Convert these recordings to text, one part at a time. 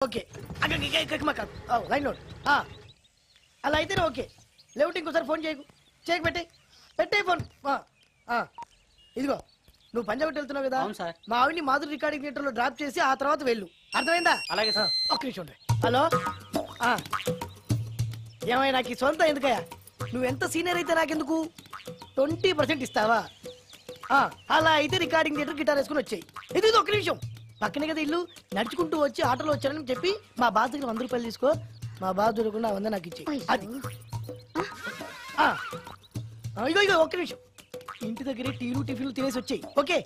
Okay line note అలా అయితేనే okay. లేవుటి ఇంకోసారి ఫోన్ చేయకు. పెట్టే ఫోన్. ఇదిగో నువ్వు పంజాబ్ వెళ్తున్నావు కదా, మా ఆవిడ్ని మాధురి రికార్డింగ్ థియేటర్ లో డ్రాప్ చేసి ఆ తర్వాత వెళ్ళు. అర్థమైందా? అలాగే సార్. ఒక్క నిమిషం. హలో, ఏమైనా నాకు సొంత ఎందుకయ్యా? నువ్వు ఎంత సీనియర్ అయితే నాకెందుకు? 20% ఇస్తావా? అలా అయితే రికార్డింగ్ థియేటర్ గిటార్ వేసుకుని వచ్చాయి. ఇది ఒక్క నిమిషం. పక్కనే కదా ఇల్లు. నడుచుకుంటూ వచ్చి ఆటోలో వచ్చానని చెప్పి మా బాస్ దగ్గర 100 రూపాయలు తీసుకో. మా బాస్ దొరకకుండా 100 నాకు ఇచ్చేయి. అది ఇగో ఒక్క నిమిషం. ఇంటి దగ్గరే టీలు టిఫిన్లు తినేసి వచ్చాయి. ఓకే,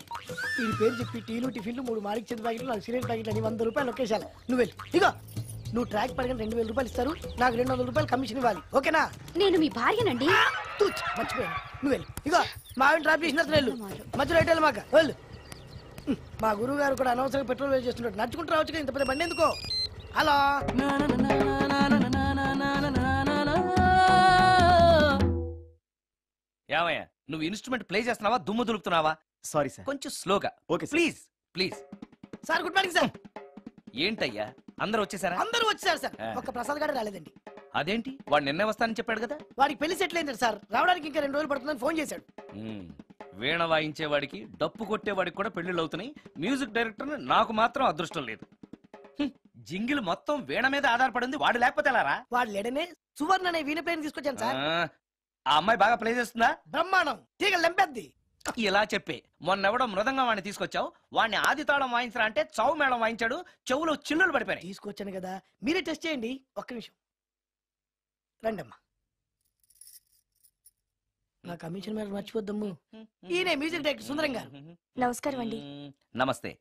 ఈ పేరు చెప్పి టీలు టిఫిన్లు 3 మారిక్ చెంది ప్యాకెట్లు, 4 సిగరెట్ ప్యాకెట్లు అని 100 రూపాయలు ఒకేసారి. నువ్వు వెళ్ళి ఇగో, నువ్వు ట్రాక్ పడగానే 2000 రూపాయలు ఇస్తారు. నాకు 200 రూపాయలు కమిషన్ ఇవ్వాలి. ఓకేనా? నేను మీ భార్యనండి. మర్చిపోయాను. నువ్వు వెళ్ళి ఇగో, మా ఆవిడ డ్రాప్ చేసిన వెళ్ళు. మధ్యలో రైట్ వెళ్ళి మాక వెళ్ళు. మా గురువు గారు కూడా అనవసరంగా పెట్రోల్ వేస్ట్ చేస్తున్నాడు. నడుచుకుంటూ రావచ్చు, ఇంత పెద్ద బండి ఎందుకో. హలో, ఏమయ్యా, నువ్వు ఇన్స్ట్రుమెంట్ ప్లే చేస్తున్నావా, దుమ్ము దులుపుతున్నావా? సారీ సార్, కొంచెం స్లోగా. Okay please please. Sir good morning sir. ఏంటయ్యా అందరూ వచ్చేసారా? అందరూ వచ్చారు సార్. ఒక్క ప్రసాద్ గారు రాలేదండి. అదేంటి, వాడు నిన్నే వస్తానని చెప్పాడు కదా? వాడికి పెళ్లి సెటిల్ అయింది సార్. రావడానికి ఇంకా 2 రోజులు పడుతుందని ఫోన్ చేశాడు. వీణ వాయించేవాడికి, డప్పు కొట్టేవాడికి కూడా పెళ్లిళ్ళు అవుతున్నాయి. మ్యూజిక్ డైరెక్టర్ నాకు మాత్రం అదృష్టం లేదు. జింగిల్ మొత్తం వీణ మీద ఆధారపడింది. వాడు లేకపోతే ఎలారా? వాడు లేడనే సువర్ణ అనే వీణ ప్లేయర్ తీసుకొచ్చాను సార్. ఆ అమ్మాయి బాగా ప్లే చేస్తుందా? బ్రహ్మాండం, తీగ లెంపెద్ది. ఇలా చెప్పే మొన్నెవడో మృదంగం వాడిని తీసుకొచ్చావు. వాడిని ఆది తాళం వాయించరా అంటే చౌ మేళం వాయించాడు. చెవులో చిల్లులు పడిపోయాయి. తీసుకొచ్చాను కదా, మీరే టెస్ట్ చేయండి. ఒక్క నిమిషం రండమ్మా. నా కమిషన్ మీద మర్చిపోద్దమ్ము. ఈయనే మ్యూజిక్ డైరెక్టర్ సుందరం గారు. నమస్కారం అండి. నమస్తే.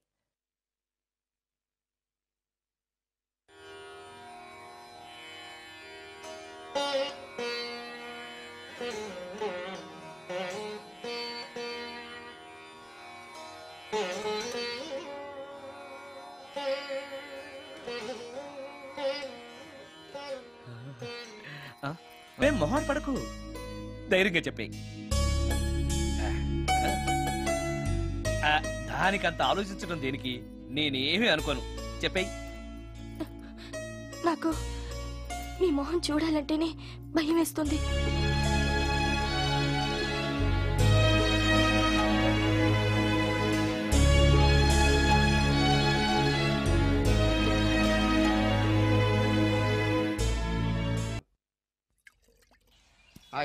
మేము మొహం పడకు, ధైర్యంగా చెప్పే. దానికంత ఆలోచించడం దేనికి? నేనేమీ అనుకోను, చెప్పేయి. నాకు మీ మొహం చూడాలంటేనే భయం వేస్తుంది.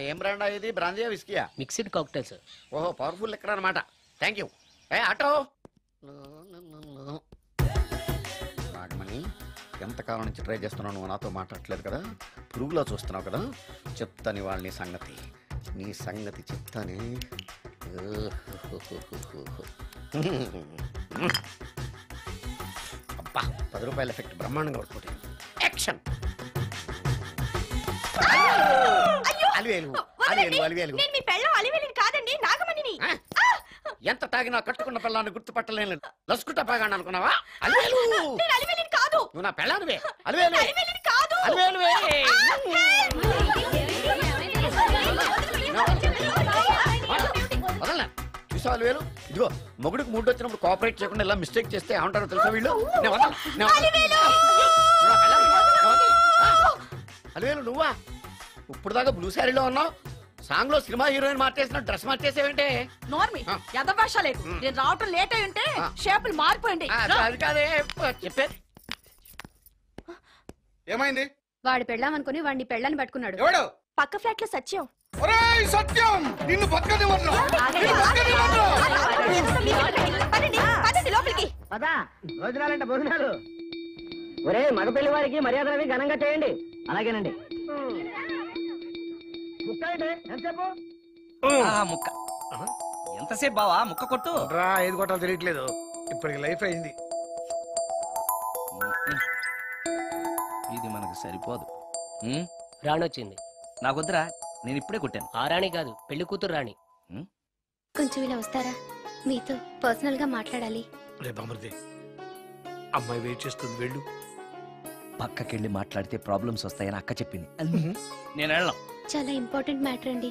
ఏం బ్రాండ్ ఇది? బ్రాందియా విస్కీయా? Mixed cocktail sir. ఓహో, పవర్ఫుల్ ఎక్కడ అనమాట. Thank you. ఆటో నాగమణి, ఎంతకాలం నుంచి ట్రై చేస్తున్నావు, నువ్వు నాతో మాట్లాడట్లేదు కదా, పురుగులో చూస్తున్నావు కదా. చెప్తాను వాళ్ళ నీ సంగతి చెప్తానే. అబ్బా, 10 రూపాయల ఎఫెక్ట్ బ్రహ్మాండంగా కొట్టుకోండి. యాక్షన్. ఎంత తాగినా కట్టుకున్న పిల్లాన్ని గుర్తుపట్టలేను. లసుకుంటా పాగాను అనుకున్నావా? అలివేలు నువ్వు నా పెళ్ళానివే. అలివేలు అలివేలువే. వదలనా? చూసావు అలివేలు? ఇదిగో, మొగుడికి మూడు వచ్చినప్పుడు కోఆపరేట్ చేయకుండా ఇలా మిస్టేక్ చేస్తే ఏమంటారో తెలుసా వీళ్ళు? అలివేలు నువ్వా? ఇప్పుడు దాకా బ్లూ శారీలో ఉన్నావు, సాంగ్ లో సినిమా హీరోయిన్ మార్చేసిన డ్రెస్ మార్చేసేవంటే? నార్మల్ యదభాష లేదు. నేను రావటం లేట్ అయి ఉంటే షేపులు మారిపోయింది. అది కాదే చెప్పేది. ఏమైంది? వాడు పెళ్ళామనుకుని వాడిని పెళ్ళని పట్టుకున్నాడు. ఎవడు? పక్క ఫ్లాట్ లో సత్యం. సత్యం, నిన్ను బతకనివ్వను. లోపలికి భోజనాలంట భోజనాలు. ఒరే, మగ పెళ్లి వారికి మర్యాదలవి ఘనంగా చేయండి. అలాగేనండి. ముక్క ఎంతసేపు బావా? ముక్క కొట్టు. రా, ఏది కొట్టాలో తెలియట్లేదు. ఇప్పటికి లైఫ్ అయింది. ఇది మనకు సరిపోదు. రాణొచ్చింది. నాకొద్దురా, నేను ఇప్పుడే కొట్టాను. ఆ రాణి కాదు, పెళ్లి కూతురు రాణి. కొంచెం ఇలా వస్తారా? మీతో పర్సనల్ గా మాట్లాడాలి. అమ్మాయి వెయిట్ చేస్తుంది, వెళ్ళు. పక్కకెళ్ళి మాట్లాడితే ప్రాబ్లమ్స్ వస్తాయని అక్క చెప్పింది. నేను వెళ్ళాం. చాలా ఇంపార్టెంట్ మ్యాటర్ అండి.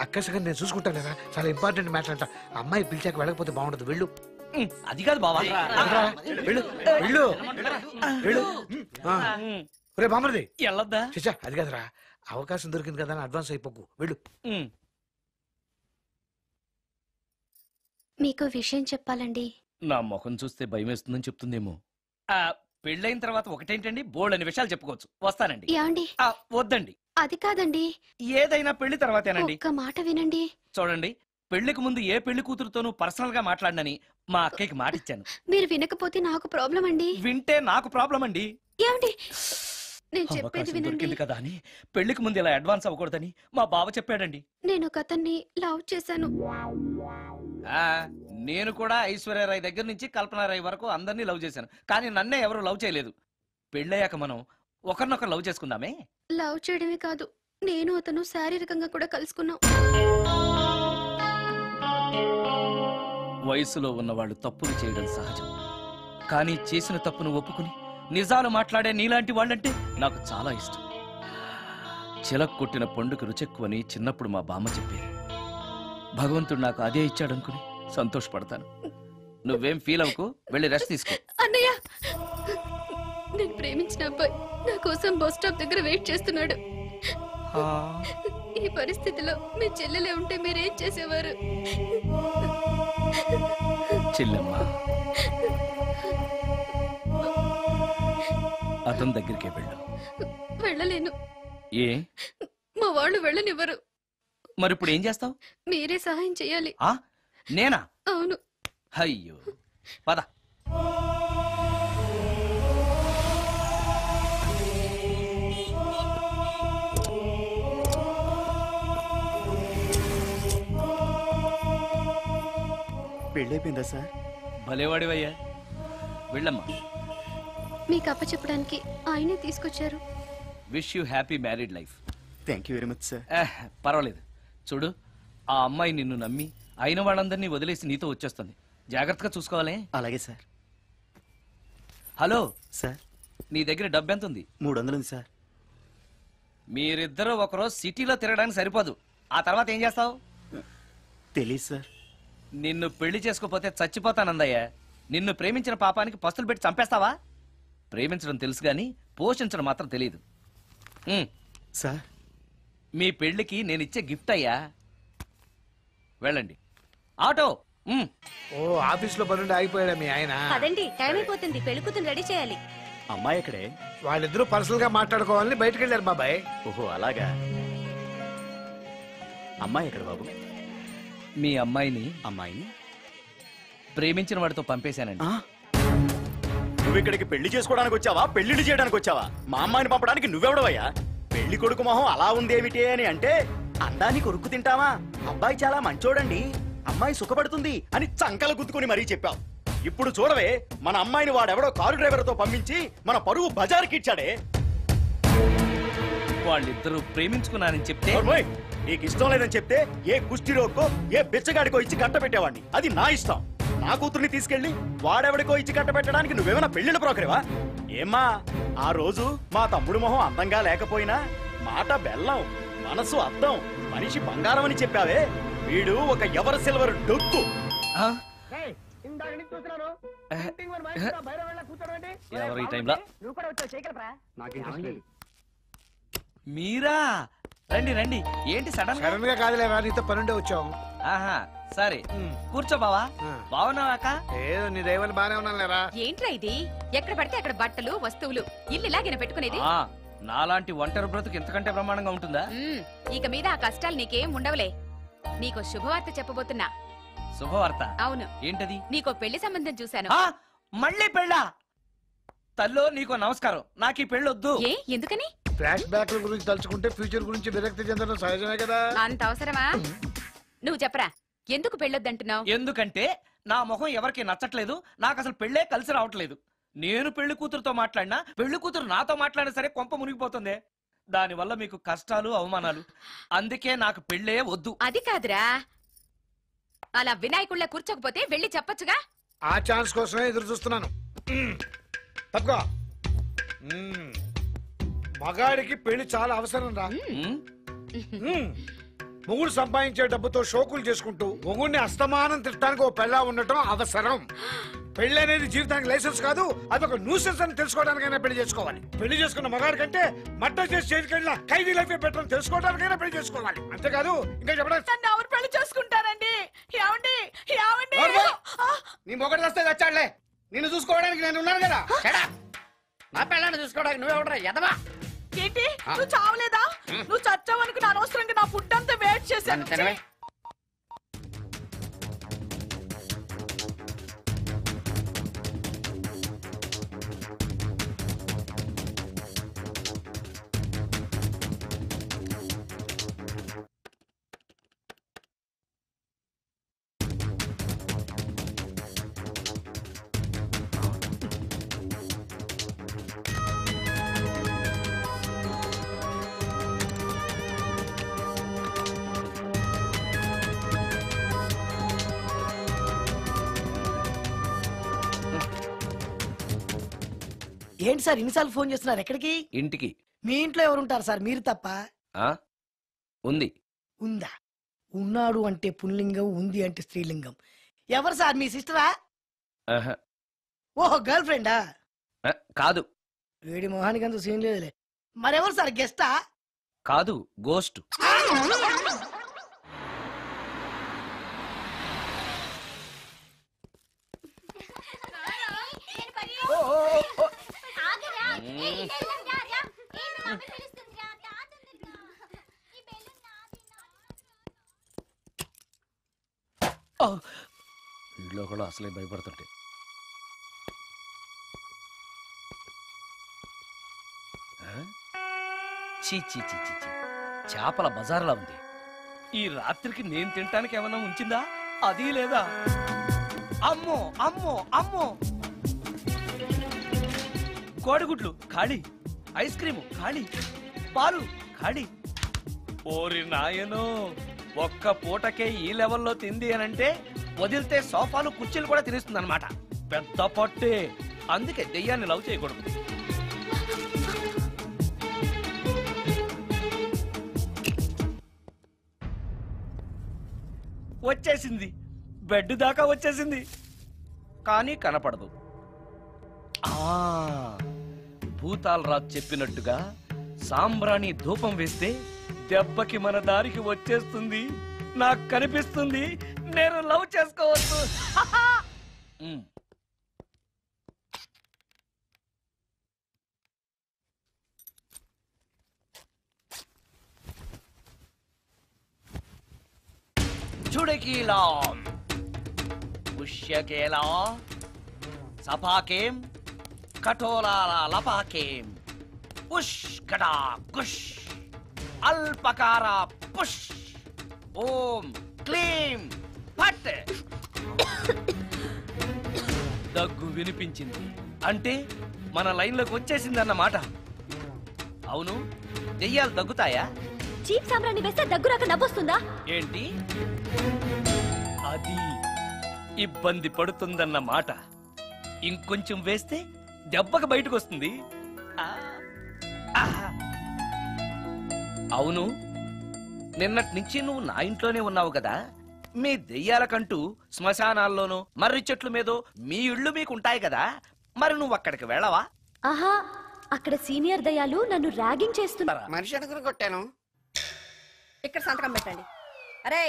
అక్క సగం నేను చూసుకుంటాను కదా. చాలా ఇంపార్టెంట్ మ్యాటర్ అంట. అమ్మాయి పిలిచాక వెళ్ళకపోతే బాగుండదు, వెళ్ళు. అది కాదు బావా. వెళ్ళు వెళ్ళు వెళ్ళు. రే బామర్ది వెళ్ళొద్దా? చచ్చా అది కదరా, అవకాశం దొరికింది కదా అని అడ్వాన్స్ అయిపోకు, వెళ్ళు. మీకు విషయం చెప్పాలండి. నా ముఖం చూస్తే భయం వేస్తుందని చెప్తుందేమో. పెళ్ళైన తర్వాత ఒకటేంటండి, బోల్డ్ అనే విషయాలు చెప్పుకోవచ్చు. వస్తానండి. ఏమండి? వద్దండి, అది కాదండి, ఏదైనా పెళ్లి తర్వాతేనండి. ఒక్క మాట వినండి. చూడండి, పెళ్లికి ముందు ఏ పెళ్లి కూతురుతోనూ పర్సనల్ గా మాట్లాడనని మా అక్కయ్యకి మాట ఇచ్చాను. మీరు వినకపోతే నాకు ప్రాబ్లం అండి. వింటే నాకు ప్రాబ్లం అండి. ఏమండి? నేను చెప్పేది అవకాశం వినండి. దొరికింది కదా అని పెళ్లికి ముందు ఇలా అడ్వాన్స్ అవ్వకూడదని మా బావ చెప్పాడండి. నేను ఒక అతన్ని లవ్ చేశాను. నేను కూడా ఐశ్వర్యరాయ్ దగ్గర నుంచి కల్పనారాయ్ వరకు అందరినీ లవ్ చేశాను, కానీ నన్నే ఎవరు లవ్ చేయలేదు. పెళ్ళయ్యాక మనం ఒకరినొకరు లవ్ చేసుకుందామే. లవ్ చేయడమే కాదు, నేను అతను శారీరకంగా కూడా కలుసుకున్నాం. వయసులో ఉన్నవాళ్ళు తప్పులు చేయడం సహజం, కానీ చేసిన తప్పును ఒప్పుకుని నిజాలు మాట్లాడే నీలాంటి వాళ్ళంటే నాకు చాలా ఇష్టం. చిలక్ కొట్టిన పండుగ రుచెక్కువని చిన్నప్పుడు మా బామ్మ చెప్పేది. భగవంతుడు నాకు అదే ఇచ్చాడనుకుని సంతోషపడతాను. నువ్వేం ఫీల్ అవ్వకు, వెళ్ళి రెస్ట్ తీసుకో. అన్నయ్య, నేను ప్రేమించిన అబ్బాయి నా కోసం బస్ స్టాప్ దగ్గర వెయిట్ చేస్తున్నాడు. ఈ పరిస్థితిలో మీ చెల్లెలే ఉంటే మీరేం చేసేవారు? చెల్లెమ్మా, అతని దగ్గరికే వెళ్ళు. వెళ్ళలేను. ఏ? మా వాళ్ళు వెళ్ళనివ్వరు. మరి ఇప్పుడు ఏం చేస్తావు? మీరే సహాయం చేయాలి. నేనా? అవును. అయ్యో, పద. పెళ్ళైపోయిందా సార్? భలేవాడివయ్యా, వెళ్ళమ్మా. మీకు అప్పచెప్పడానికి ఆయనే తీసుకొచ్చారు. Wish you happy married life. Thank you very much sir. పర్వాలేదు. చూడు, ఆ అమ్మాయి నిన్ను నమ్మి అయిన వాళ్ళందరినీ వదిలేసి నీతో వచ్చేస్తుంది. జాగ్రత్తగా చూసుకోవాలి. అలాగే సార్. హలో సార్, నీ దగ్గర డబ్బు ఎంత ఉంది? 300 ఉంది సార్. మీరిద్దరూ ఒకరోజు సిటీలో తిరగడానికి సరిపోదు. ఆ తర్వాత ఏం చేస్తావు? తెలీదు సార్. నిన్ను పెళ్లి చేసుకోపోతే చచ్చిపోతానందయ్యా. నిన్ను ప్రేమించిన పాపానికి పస్తులు పెట్టి చంపేస్తావా? ప్రేమించడం తెలుసు గాని పోషించడం మాత్రం తెలియదు. సార్, మీ పెళ్లికి నేను ఇచ్చే గిఫ్ట్ అయ్యా. వెళ్ళండి. ఆటో. ఓ, ఆఫీస్ లో పనుండి ఆగిపోయాడా మీ ఆయన? అదండి, టైం అయిపోతుంది, పెళ్లి కూతురు రెడీ చేయాలి. అమ్మాయి ఎక్కడే? వాళ్ళిద్దరూ పర్సనల్ గా మాట్లాడుకోవాలని బయటకు వెళ్ళారు బాబాయ్. ఓహో అలాగా. అమ్మాయి ఎక్కడ బాబు? మీ అమ్మాయిని అమ్మాయిని ప్రేమించిన వాడితో పంపేశానండి. నువ్వు ఇక్కడికి పెళ్లి చేసుకోవడానికి వచ్చావా, పెళ్లిళ్ళు చేయడానికి వచ్చావా? మా అమ్మాయిని పంపడానికి నువ్వెవడవయ్యా? పెళ్లి కొడుకు మొహం అలా ఉందేమిటి అని అంటే, అందాన్ని కొరుక్కు తింటావా? అబ్బాయి చాలా మంచోడండి, అమ్మాయి సుఖపడుతుంది అని చంకలు గుద్దుకుని మరీ చెప్పావు. ఇప్పుడు చూడవే, మన అమ్మాయిని వాడెవడో కారు డ్రైవర్ తో పంపించి మన పరువు బజార్కి ఇచ్చాడే. వాళ్ళిద్దరూ ప్రేమించుకున్నారని చెప్తే, నీకు ఇష్టం లేదని చెప్తే ఏ కుష్టిరోకో ఏ బిచ్చగాడికో ఇచ్చి కట్ట పెట్టేవాడిని. అది నా ఇష్టం. నా కూతుర్ని తీసుకెళ్లి వాడెవడికో ఇచ్చి కట్ట పెట్టడానికి నువ్వేమైనా పెళ్లిళ్ళ బ్రోకరేవా? ఏమ్మా, ఆ రోజు మా తమ్ముడు మొహం అందంగా లేకపోయినా మాట బెల్లం, మనసు అద్దం, మనిషి బంగారం అని చెప్పావే. వీడు ఒక ఎవరు సిల్వర్ డొక్కు. ఎవరు ఈ టైంలో? మీరా? రండి రండి. ఏంటి సడన్ గా? సడన్ గా కాదులేరా, నీతో పనుండే వచ్చాం. ఆహా, సరే కూర్చో బావా. బావున్నావాక? ఏదో నీ దైవాలు బానే ఉన్నాను లేరా. ఏంట్రా ఇది? ఎక్కడ పడితే అక్కడ బట్టలు వస్తువులు, ఇల్లు ఇలాగైనా పెట్టుకునేది? నాలాంటి ఒంటరి బ్రతుకు ఎంతకంటే బ్రహ్మాండంగా ఉంటుందా? ఇక మీద ఆ కష్టాలు నీకేం ఉండవులే. నీకో శుభవార్త చెప్పబోతున్నా. శుభవార్త? అవును. ఏంటది? నీకో పెళ్లి సంబంధం చూశాను. మళ్ళీ పెళ్ళా? తల్లో నీకో నమస్కారం, నాకు ఈ పెళ్ళొద్దు. ఏ, ఎందుకని? ఫ్లాష్ బ్యాక్ గురించి తలుచుకుంటే ఫ్యూచర్ గురించి విరక్తి చెందడం సహజమే కదా. అంత అవసరమా? నువ్వు చెప్పరా, ఎందుకు పెళ్ళొద్దంటున్నావు? ఎందుకంటే నా ముఖం ఎవరికి నచ్చట్లేదు, నాకు అసలు పెళ్ళే కలిసి రావట్లేదు. నేను పెళ్లి కూతురుతో మాట్లాడినా, పెళ్లి కూతురు నాతో మాట్లాడినా సరే కొంప మునిగిపోతుంది. దానివల్ల మీకు కష్టాలు, అవమానాలు. అందుకే నాకు పెళ్ళే వద్దు. అది కాదురా, అలా వినాయకుళ్ళ కూర్చోకపోతే వెళ్ళి చెప్పొచ్చుగా. ఆ ఛాన్స్ కోసమే ఎదురు చూస్తున్నాను. తప్పుకో. మగాడికి పెళ్లి చాలా అవసరం రా. మొగుడు సంపాదించే డబ్బుతో షోకులు చేసుకుంటూ మొగుడిని అస్తమానం తిట్టడానికి ఓ పెళ్ళా ఉండటం అవసరం. పెళ్లి అనేది జీవితానికి లైసెన్స్ కాదు, అదొక న్యూసెన్స్ అని తెలుసుకోవడానికైనా పెళ్లి చేసుకోవాలి. పెళ్లి చేసుకున్న మగాడి కంటే మడ్డ చేసి చేతికెళ్ళిన ఖైదీ లైఫ్ బెటర్ తెలుసుకోవడానికైనా పెళ్లి చేసుకోవాలి. అంతేకాదు ఇంకా చెప్పడానికి నన్ను ఎవరు పెళ్లి చేసుకుంటారండి? ఏమండి ఏమండి? నీ మొగడు వస్తే వచ్చాడులే, నిన్ను చూసుకోవడానికి నేను ఉన్నాను కదా. నా పిల్లని చూసుకోవడానికి నువ్వెవడరా ఎదవా? ఏంటి నువ్వు చావలేదా? నువ్వు చచ్చావనుకు నా అనవసరంగా నా ఫుడ్ అంతా వేస్ట్ చేశాను. ఏంటి సార్ ఇన్నిసార్లు ఫోన్ చేస్తున్నారు? ఎక్కడికి? ఇంటికి. మీ ఇంట్లో ఎవరుంటారు సార్, మీరు తప్ప? ఉంది. ఉందా? ఉన్నాడు అంటే పుల్లింగం, ఉంది అంటే స్త్రీలింగం. ఎవరు సార్, మీ సిస్టరా? ఓహో, గర్ల్ ఫ్రెండా? కాదు. వేడి మొహానికి అంత సీన్ లేదులే. మరెవరు సార్, గెస్టా? కాదు, గోస్ట్. వీళ్ళు కూడా అసలే భయపడుతుంటే. చీ చీ చీ చీ చీ, చేపల బజార్లా ఉంది. ఈ రాత్రికి నేను తినటానికి ఏమన్నా ఉంచిందా? అది లేదా? అమ్మో అమ్మో అమ్మో, కోడిగుడ్లు ఖాళీ, ఐస్ క్రీము ఖాళీ, పాలు ఖాళీ. ఓరి నాయనో, ఒక్క పూటకే ఈ లెవెల్లో తింది అనంటే వదిలితే సోఫాలు కుర్చీలు కూడా తినేస్తుంది అనమాట. పెద్ద పట్టే. అందుకే దెయ్యాన్ని లవ్ చేయకూడదు. వచ్చేసింది, బెడ్ దాకా వచ్చేసింది, కానీ కనపడదు. భూతాలరాజు చెప్పినట్టుగా సాంబ్రాణి ధూపం వేస్తే దెబ్బకి మన దారికి వచ్చేస్తుంది. నాకు కనిపిస్తుంది, నేను లవ్ చేసుకోవచ్చు. చుడకీలా పుష్యకేలా సపాకేం కఠోరాల లపాకేం పుష్ కటా కుష్ అల్పకార పుష్ ఓం క్లీం ఫట్. దగ్గు వినిపించింది అంటే మన లైన్లోకి వచ్చేసింది అన్నమాట. అవును, దెయ్యాలు దగ్గుతాయా? చీప్ సాంబ్రాన్ని వేస్తే దగ్గు రాక నవ్వొస్తుందా? ఏంటి అది? ఇబ్బంది పడుతుందన్న మాట. ఇంకొంచెం వేస్తే దెబ్బకి బయటకు వస్తుంది. అవును, నిన్నటి నుంచి నువ్వు నా ఇంట్లోనే ఉన్నావు కదా. మీ దెయ్యాలకంటూ శ్మశానాల్లోనూ మర్రి చెట్ల మీదో మీ ఇళ్ళు మీకుంటాయి కదా, మరి నువ్వు అక్కడికి వెళ్ళవా? ఆహా, అక్కడ సీనియర్ దయ్యాలు నన్ను ర్యాగింగ్ చేస్తున్నారా? మనిషి అనుకుని కొట్టాను. ఇక్కడ సంతకం పెట్టండి. అరే,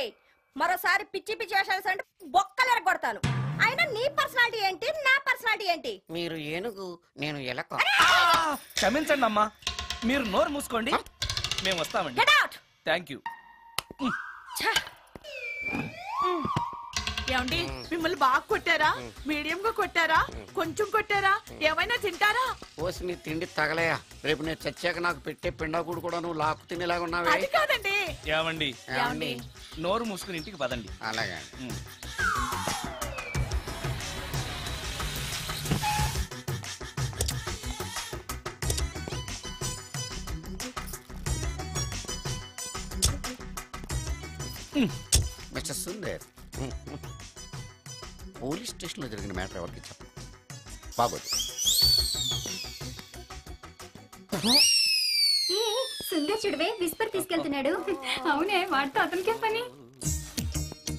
మరోసారి పిచ్చి పిచ్చి వేషాలు అంటే బొక్కలు కొడతాను. అయినా నీ పర్సనాలిటీ ఏంటి, నా పర్సనాలిటీ ఏంటి? మీరు ఏనుగు, నేను ఎలక. క్షమించండి అమ్మా, మీరు నోరు మూసుకోండి, మేము వస్తామండి. Thank you. ఏమండి, మిమ్మల్ని బాగా కొట్టారా, మీడియం గా కొట్టారా, కొంచెం కొట్టారా, ఏమైనా తింటారా? పోసి నీ తిండి తగలయా. రేపు నేను చచ్చాక నాకు పెట్టే పిండాకుడు కూడా నువ్వు లాక్కు తినేలాగా ఉన్నావే. అది కాదండి. ఏమండి, ఏమండి, నోరు మూసుకుని ఇంటికి పదండి. అలాగే. మిస్టర్ సుందర్, పోలీస్ స్టేషన్ లో జరిగిన మ్యాటర్ ఎవరికి చెప్పండి. బాగోదు. సుందర్ చూడవే విస్పర్ తీసుకెళ్తున్నాడు. అవునే, వాడితో అతనికే పని.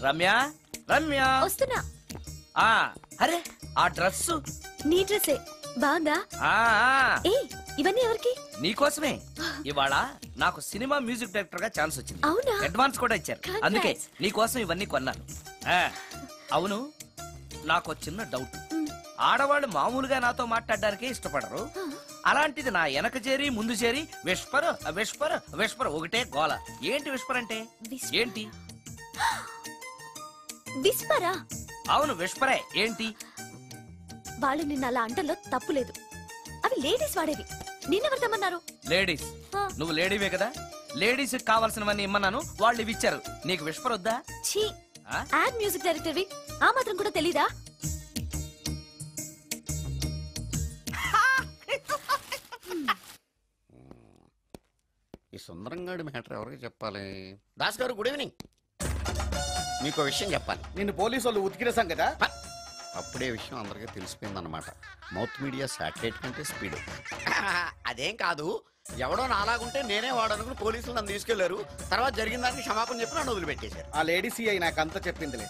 రమ్య, రమ్య, వస్తున్నా. ఆ అరే ఆ డ్రెస్ నీ డ్రెస్సే బాగుందా? ఏ ఇవన్నీ ఎవరికి? నీకోసమే. ఇవాళ నాకు సినిమా మ్యూజిక్ డైరెక్టర్ గా ఛాన్స్ వచ్చింది. అవునా? అడ్వాన్స్ కూడా ఇచ్చారు. Congrats. అందుకే నీకోసం ఇవన్నీ కొన్నాను. అవును, నాకు చిన్న డౌట్. ఆడవాళ్ళు మామూలుగా నాతో మాట్లాడడానికే ఇష్టపడరు. అలాంటిది నా వెనక చేరి ముందు చేరి విస్పర్ విస్పర్ విస్పర్ ఒకటే గోల. ఏంటి విస్పర్ అంటే? ఏంటి? విస్పరా? అవును విస్పరే. ఏంటి? వాళ్ళు నిన్న అలా అంటలో తప్పులేదు. అవి లేడీస్ వాడేవి. నిన్నెవరిదమ్మన్నారు? లేడీస్. నువ్వు లేడీవే కదా. లేడీస్ కావాల్సినవన్నీ ఇమ్మన్నాను, వాళ్ళు ఇవి ఇచ్చారు. నీకు విస్పర్ వద్దా? ఛీ, యాడ్ మ్యూజిక్ డైరెక్టర్వి, ఆ మాత్రం కూడా తెలీదా? ఈ సుందరంగాడి మ్యాటర్ ఎవరికి చెప్పాలి? దాస్ గారు గుడ్ ఈవినింగ్. మీకు విషయం చెప్పాలి. నిన్ను పోలీసు వాళ్ళు ఉతికిరేసాం కదా. అప్పుడే విషయం అందరికీ తెలిసిపోయిందన్నమాట. మౌత్ మీడియా శాటిలైట్ కంటే స్పీడ్. అదేం కాదు, ఎవడో నాలాగుంటే నేనే వాడనుకుని పోలీసులు నన్ను తీసుకెళ్లారు. తర్వాత జరిగిన దానికి క్షమాపణ చెప్పి నన్ను వదిలిపెట్టేశారు. ఆ లేడీ సిఐ నాకు అంతా చెప్పిందిలే.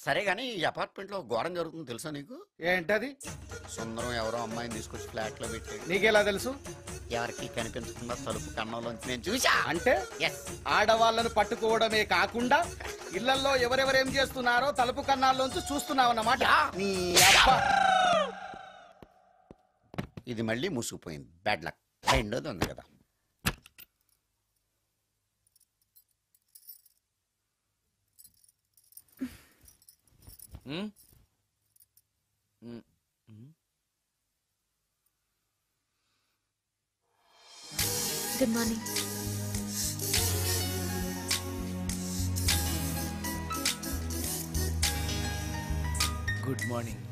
సరే గానీ ఈ అపార్ట్మెంట్ లో ఘోరం జరుగుతుంది తెలుసా నీకు? ఏంటది? సుందరం ఎవరో అమ్మాయిని తీసుకొచ్చి ఫ్లాట్ లో పెట్టాడు. నీకెలా తెలుసు? ఎవరికి కనిపించకుండా తలుపు కన్నంలోంచి నేను చూసా. అంటే ఆడవాళ్ళను పట్టుకోవడమే కాకుండా ఇళ్లలో ఎవరెవరేం చేస్తున్నారో తలుపు కన్నాల్లోంచి చూస్తున్నావన్నమాట. నీ అబ్బా. ఇది మళ్ళీ మూసుకుపోయింది. Bad luck. రెండోది ఉంది కదా. Good morning. Good morning.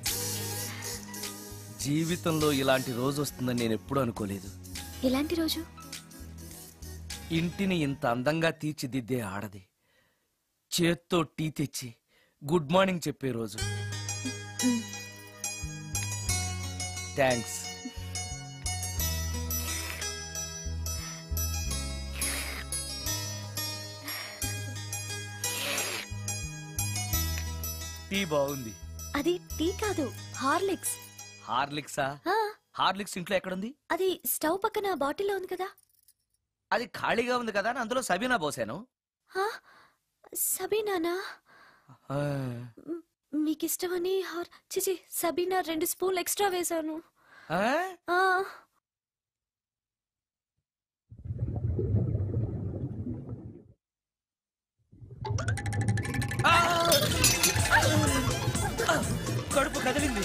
జీవితంలో ఇలాంటి రోజు వస్తుందని నేను ఎప్పుడూ అనుకోలేదు. ఎలాంటి రోజు? ఇంటిని ఇంత అందంగా తీర్చిదిద్దే ఆడది చేత్తో టీ తెచ్చి గుడ్ మార్నింగ్ చెప్పే రోజు. థ్యాంక్స్. టీ బాగుంది. అది టీ కాదు, హార్లిక్స్. హార్లిక్సా? హార్లిక్స్ ఇంట్లో ఎక్కడుంది? అది స్టవ్ పక్కన బాటిల్లో ఉంది కదా. అది ఖాళీగా ఉంది కదా, అందులో సబీనా పోసాను. సబీనానా? మీకిష్టమని చిచి సబీనా 2 స్పూన్లు ఎక్స్ట్రా వేశాను. కడుపు కదిలింది.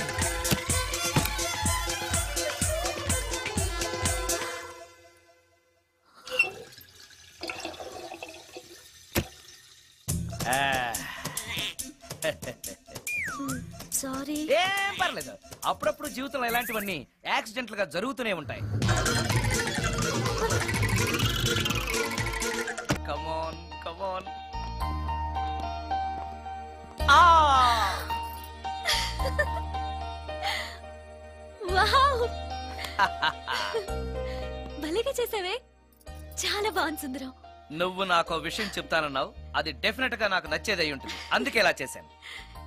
సారీ. ఏం పర్లేదు. అప్పుడప్పుడు జీవితంలో ఇలాంటివన్నీ యాక్సిడెంట్లు గా జరుగుతూనే ఉంటాయి. కమాన్ కమాన్. భలేగా చేసావే. చాలా బాగుంది సుందరం. నువ్వు నాకు విషయం చెప్తానన్నావు, అది డెఫినెట్ గా నాకు నచ్చేదై ఉంటుంది. అందుకే ఇలా చేశాను.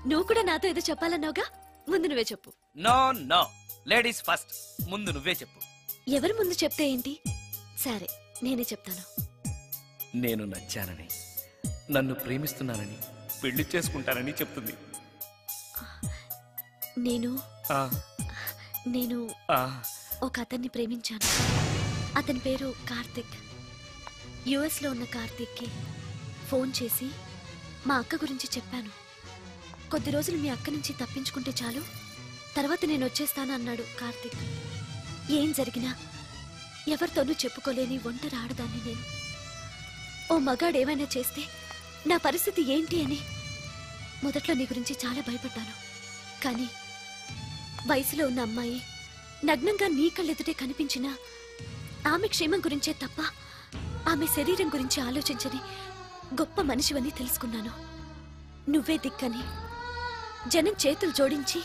నువ్వు కూడా నాతో ఏదో చెప్పాలన్నావుగా, ముందు నువ్వే చెప్పు. No no, ladies first. ముందు నువ్వే చెప్పు. ఎవరి ముందు చెప్తే ఏంటి? సరే నేనే చెప్తాను. నేను నచ్చానని, నన్ను ప్రేమిస్తున్నానని, పెళ్లి చేసుకుంటానని చెప్తుంది. నేను ఒక అతన్ని ప్రేమించాను. అతని పేరు కార్తిక్. యుఎస్ లో ఉన్న కార్తిక్ కి ఫోన్ చేసి మా అక్క గురించి చెప్పాను. కొద్ది రోజులు మీ అక్క నుంచి తప్పించుకుంటే చాలు, తర్వాత నేను వచ్చేస్తాను అన్నాడు కార్తిక్. ఏం జరిగినా ఎవరితోనూ చెప్పుకోలేని ఒంటరి ఆడదాన్ని నేను. ఓ మగాడు ఏమైనా చేస్తే నా పరిస్థితి ఏంటి అని మొదట్లో నీ గురించి చాలా భయపడ్డాను. కానీ వయసులో ఉన్న అమ్మాయి నగ్నంగా నీ కళ్ళెదుటే కనిపించినా ఆమె క్షేమం గురించే తప్ప ఆమె శరీరం గురించి ఆలోచించని గొప్ప మనిషివని తెలుసుకున్నాను. నువ్వే దిక్కని, జనం చేతులు జోడించి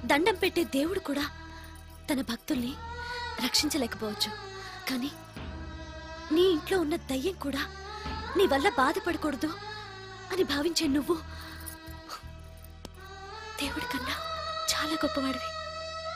దండం పెట్టే దేవుడు కూడా తన భక్తుల్ని రక్షించలేకపోవచ్చు, కానీ నీ ఇంట్లో ఉన్న దయ్యం కూడా నీ వల్ల బాధపడకూడదు అని భావించే నువ్వు దేవుడి కన్నా చాలా గొప్పవాడివి.